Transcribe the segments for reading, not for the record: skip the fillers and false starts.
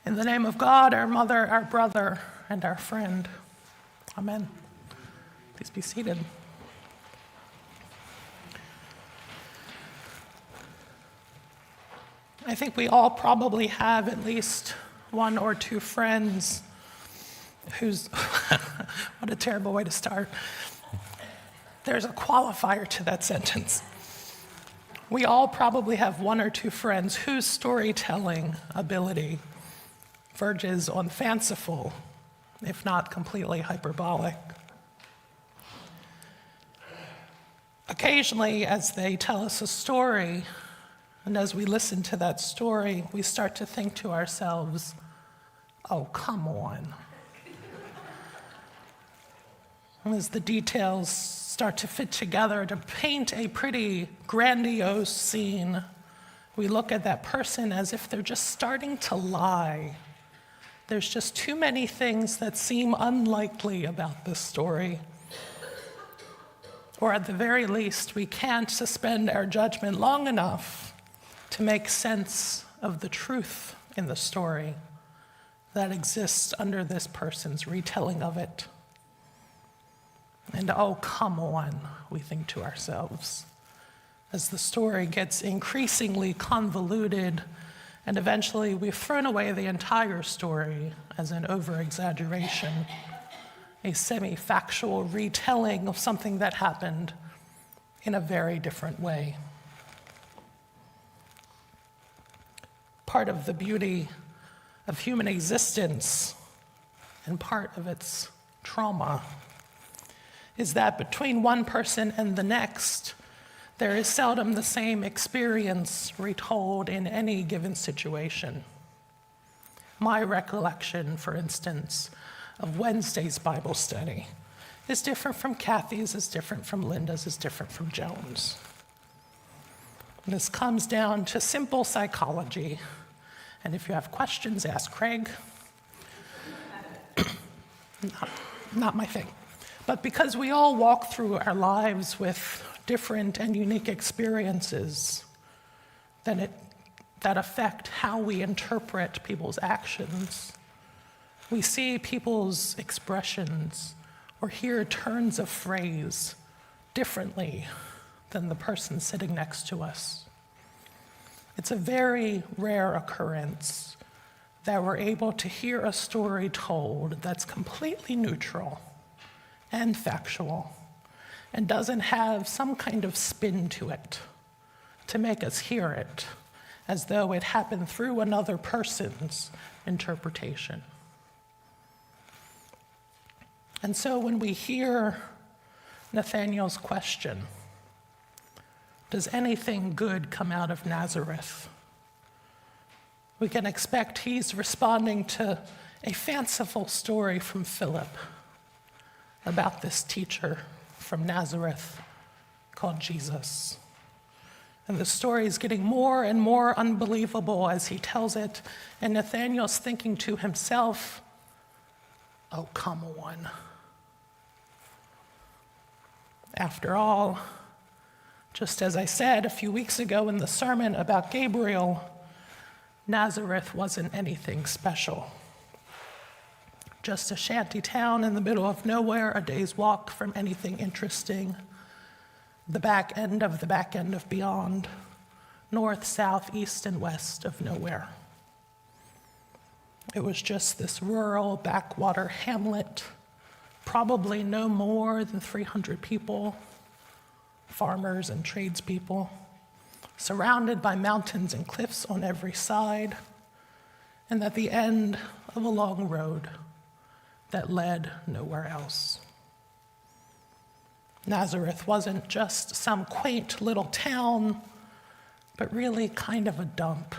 In the name of God, our mother, our brother, and our friend. Amen. Please be seated. I think we all probably have at least one or two friends who's, what a terrible way to start. There's a qualifier to that sentence. We all probably have one or two friends whose storytelling ability verges on fanciful, if not completely hyperbolic. Occasionally, as they tell us a story, and as we listen to that story, we start to think to ourselves, oh, come on. And as the details start to fit together to paint a pretty grandiose scene, we look at that person as if they're just starting to lie. There's just too many things that seem unlikely about this story. Or at the very least, we can't suspend our judgment long enough to make sense of the truth in the story that exists under this person's retelling of it. And oh, come on, we think to ourselves, as the story gets increasingly convoluted, and eventually we've thrown away the entire story as an over-exaggeration, a semi-factual retelling of something that happened in a very different way. Part of the beauty of human existence and part of its trauma is that between one person and the next, there is seldom the same experience retold in any given situation. My recollection, for instance, of Wednesday's Bible study is different from Kathy's, is different from Linda's, is different from Joan's. This comes down to simple psychology. And if you have questions, ask Craig. Not my thing. But because we all walk through our lives with different and unique experiences that affect how we interpret people's actions, we see people's expressions or hear turns of phrase differently than the person sitting next to us. It's a very rare occurrence that we're able to hear a story told that's completely neutral and factual and doesn't have some kind of spin to it to make us hear it as though it happened through another person's interpretation. And so when we hear Nathaniel's question, does anything good come out of Nazareth? We can expect he's responding to a fanciful story from Philip about this teacher from Nazareth called Jesus. And the story is getting more and more unbelievable as he tells it, and Nathaniel's thinking to himself, oh, come on. After all, just as I said a few weeks ago in the sermon about Gabriel, Nazareth wasn't anything special. Just a shanty town in the middle of nowhere, a day's walk from anything interesting, the back end of beyond, north, south, east, and west of nowhere. It was just this rural backwater hamlet, probably no more than 300 people, farmers and tradespeople, surrounded by mountains and cliffs on every side, and at the end of a long road that led nowhere else. Nazareth wasn't just some quaint little town, but really kind of a dump.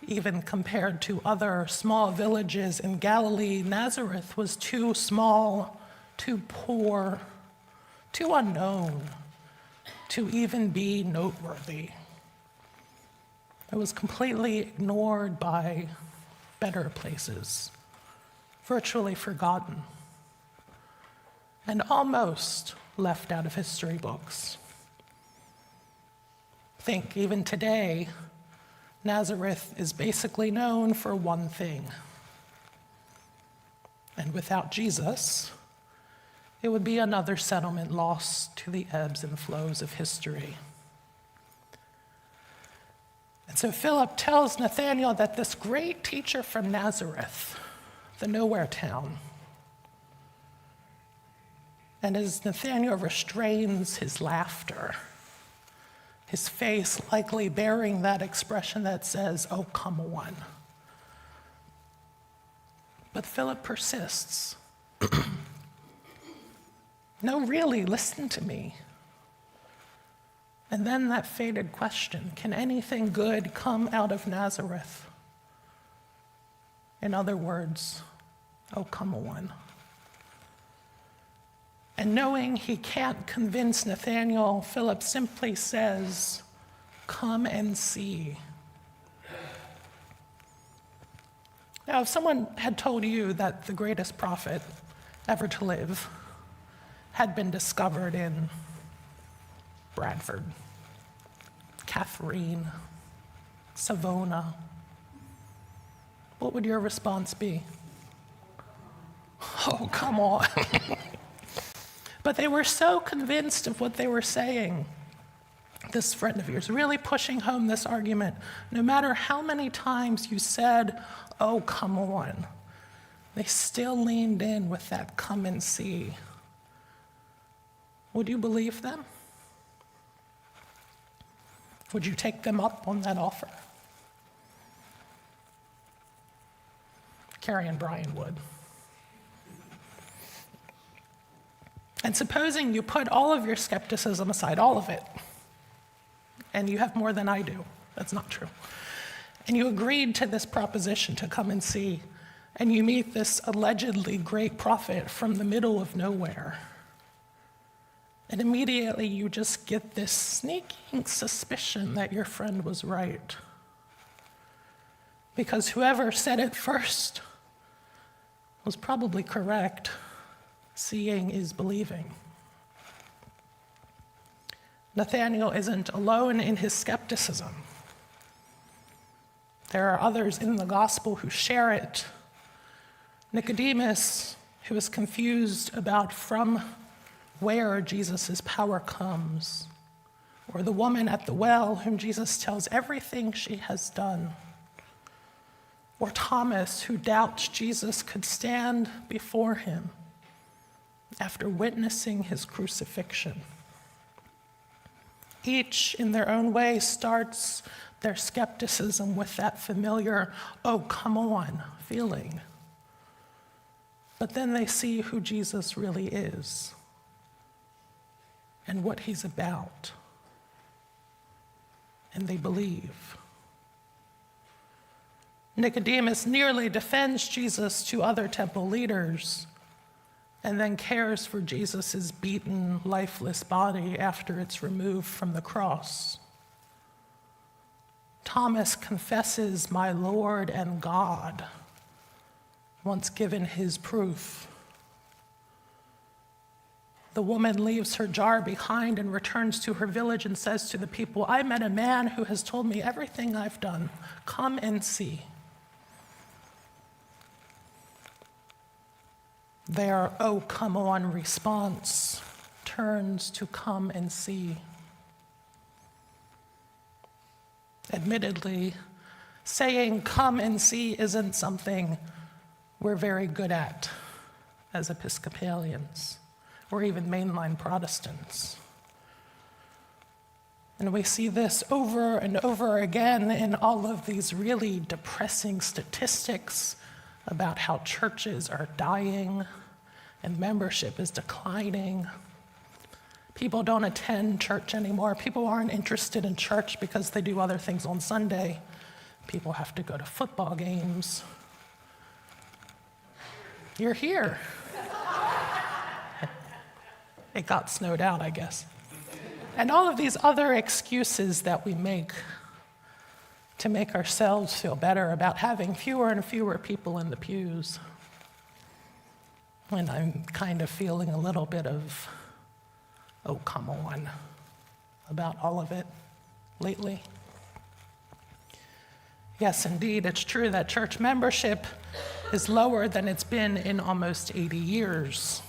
Even compared to other small villages in Galilee, Nazareth was too small, too poor, too unknown to even be noteworthy. It was completely ignored by better places, virtually forgotten, and almost left out of history books. Think even today, Nazareth is basically known for one thing. And without Jesus, it would be another settlement lost to the ebbs and flows of history. And so Philip tells Nathanael that this great teacher from Nazareth, the nowhere town, and as Nathanael restrains his laughter, his face likely bearing that expression that says, "Oh, come on." But Philip persists. "No, really, listen to me." And then that fated question, can anything good come out of Nazareth? In other words, oh, come on. And knowing he can't convince Nathanael, Philip simply says, "Come and see." Now, if someone had told you that the greatest prophet ever to live had been discovered in Bradford, Catherine, Savona, what would your response be? Oh, come on. But they were so convinced of what they were saying. This friend of yours really pushing home this argument. No matter how many times you said, "Oh, come on," they still leaned in with that "come and see." Would you believe them? Would you take them up on that offer? Carrie and Brian would. And supposing you put all of your skepticism aside, all of it, and you have more than I do, that's not true, and you agreed to this proposition to come and see, and you meet this allegedly great prophet from the middle of nowhere, and immediately you just get this sneaking suspicion that your friend was right. Because whoever said it first was probably correct. Seeing is believing. Nathanael isn't alone in his skepticism. There are others in the gospel who share it. Nicodemus, who is confused about from where Jesus' power comes, or the woman at the well whom Jesus tells everything she has done, or Thomas, who doubts Jesus could stand before him after witnessing his crucifixion. Each, in their own way, starts their skepticism with that familiar, "Oh, come on," feeling. But then they see who Jesus really is and what he's about, and they believe. Nicodemus nearly defends Jesus to other temple leaders and then cares for Jesus' beaten, lifeless body after it's removed from the cross. Thomas confesses, "My Lord and God," once given his proof. The woman leaves her jar behind and returns to her village and says to the people, "I met a man who has told me everything I've done. Come and see." Their "oh, come on" response turns to "come and see." Admittedly, saying "come and see" isn't something we're very good at as Episcopalians or even mainline Protestants. And we see this over and over again in all of these really depressing statistics about how churches are dying and membership is declining. People don't attend church anymore. People aren't interested in church because they do other things on Sunday. People have to go to football games. You're here. It got snowed out, I guess. And all of these other excuses that we make to make ourselves feel better about having fewer and fewer people in the pews. And I'm kind of feeling a little bit of, "Oh, come on," about all of it lately. Yes, indeed, it's true that church membership is lower than it's been in almost 80 years.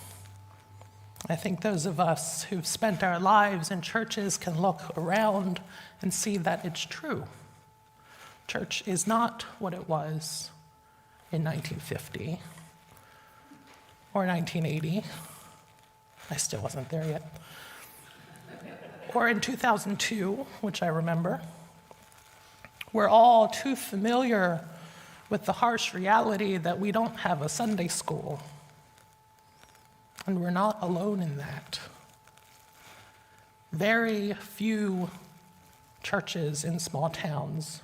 I think those of us who've spent our lives in churches can look around and see that it's true. Church is not what it was in 1950 or 1980. I still wasn't there yet. Or in 2002, which I remember. We're all too familiar with the harsh reality that we don't have a Sunday school. And we're not alone in that. Very few churches in small towns,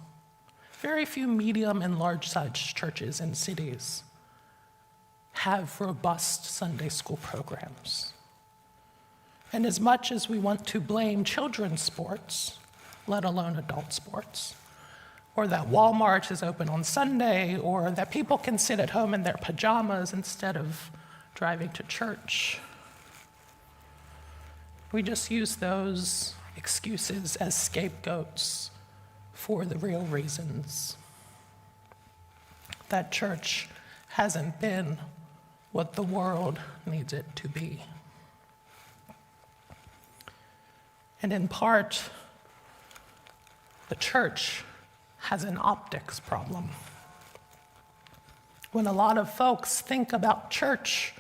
very few medium and large-sized churches in cities have robust Sunday school programs. And as much as we want to blame children's sports, let alone adult sports, or that Walmart is open on Sunday, or that people can sit at home in their pajamas instead of driving to church, we just use those excuses as scapegoats for the real reasons that church hasn't been what the world needs it to be. And in part, the church has an optics problem. When a lot of folks think about church,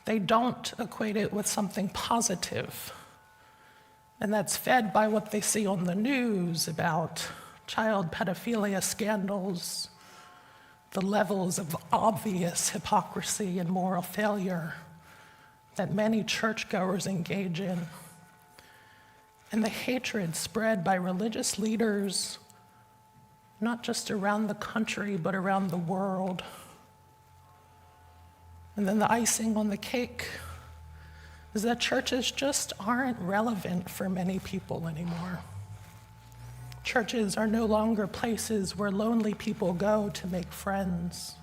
they don't equate it with something positive. And that's fed by what they see on the news about child pedophilia scandals, the levels of obvious hypocrisy and moral failure that many churchgoers engage in, and the hatred spread by religious leaders, not just around the country, but around the world. And then the icing on the cake is that churches just aren't relevant for many people anymore. Churches are no longer places where lonely people go to make friends.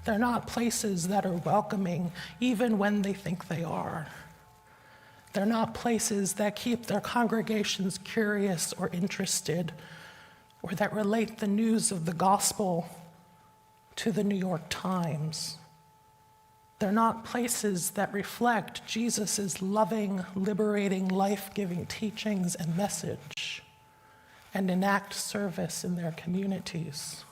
They're not places that are welcoming, even when they think they are. They're not places that keep their congregations curious or interested, or that relate the news of the gospel to the New York Times. They're not places that reflect Jesus' loving, liberating, life-giving teachings and message and enact service in their communities.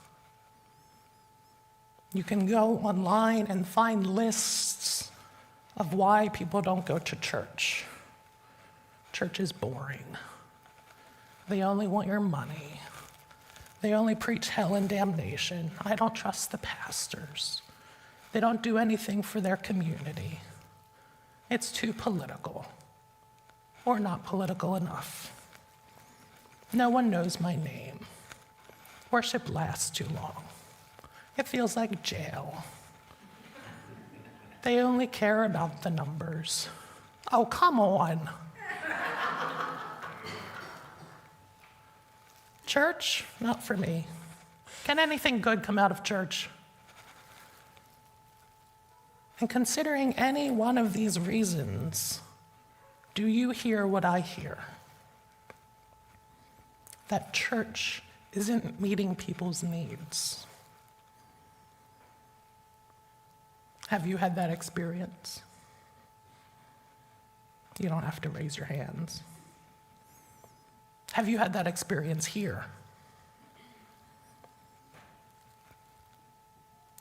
You can go online and find lists of why people don't go to church. Church is boring. They only want your money. They only preach hell and damnation. I don't trust the pastors. They don't do anything for their community. It's too political, or not political enough. No one knows my name. Worship lasts too long. It feels like jail. They only care about the numbers. Oh, come on. Church? Not for me. Can anything good come out of church? And considering any one of these reasons, do you hear what I hear? That church isn't meeting people's needs. Have you had that experience? You don't have to raise your hands. Have you had that experience here?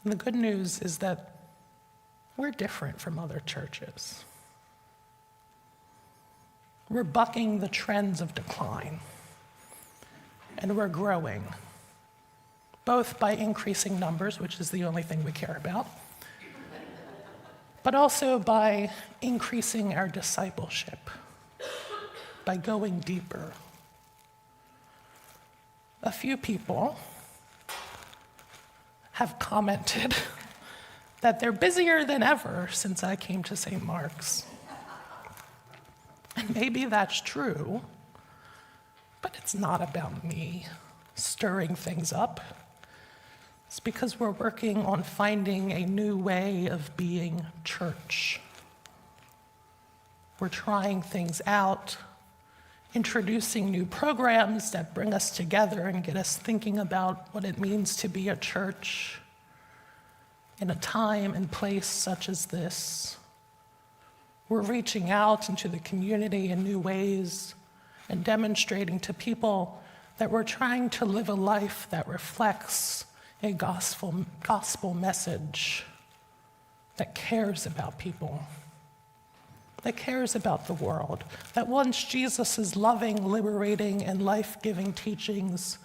And the good news is that we're different from other churches. We're bucking the trends of decline, and we're growing, both by increasing numbers, which is the only thing we care about, but also by increasing our discipleship, by going deeper. A few people have commented that they're busier than ever since I came to St. Mark's. And maybe that's true, but it's not about me stirring things up. It's because we're working on finding a new way of being church. We're trying things out introducing new programs that bring us together and get us thinking about what it means to be a church in a time and place such as this. We're reaching out into the community in new ways and demonstrating to people that we're trying to live a life that reflects a gospel message that cares about people, that cares about the world, that wants Jesus' loving, liberating, and life-giving teachings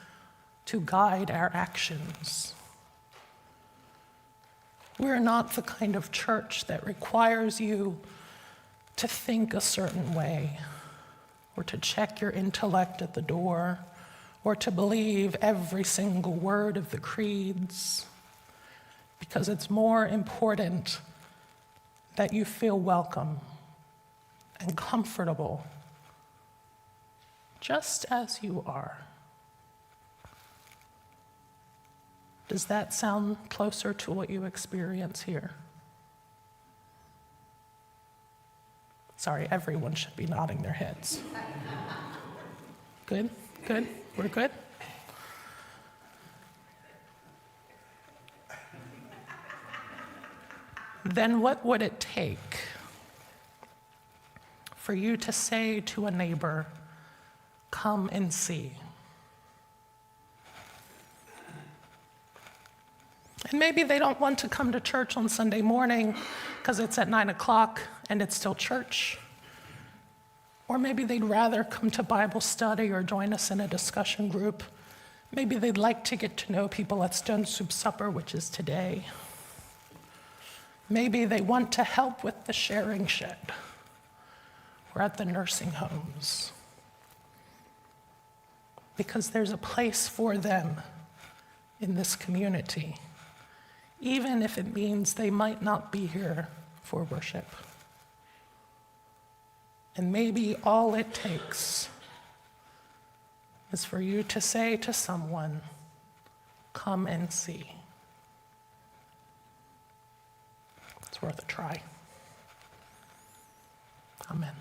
to guide our actions. We're not the kind of church that requires you to think a certain way, or to check your intellect at the door, or to believe every single word of the creeds, because it's more important that you feel welcome and comfortable just as you are. Does that sound closer to what you experience here? Sorry, everyone should be nodding their heads. Good, good, we're good? Then what would it take for you to say to a neighbor, "Come and see"? And maybe they don't want to come to church on Sunday morning because it's at 9 o'clock and it's still church. Or maybe they'd rather come to Bible study or join us in a discussion group. Maybe they'd like to get to know people at Stone Soup Supper, which is today. Maybe they want to help with the sharing shed or at the nursing homes, because there's a place for them in this community, even if it means they might not be here for worship. And maybe all it takes is for you to say to someone, "Come and see." It's worth a try. Amen.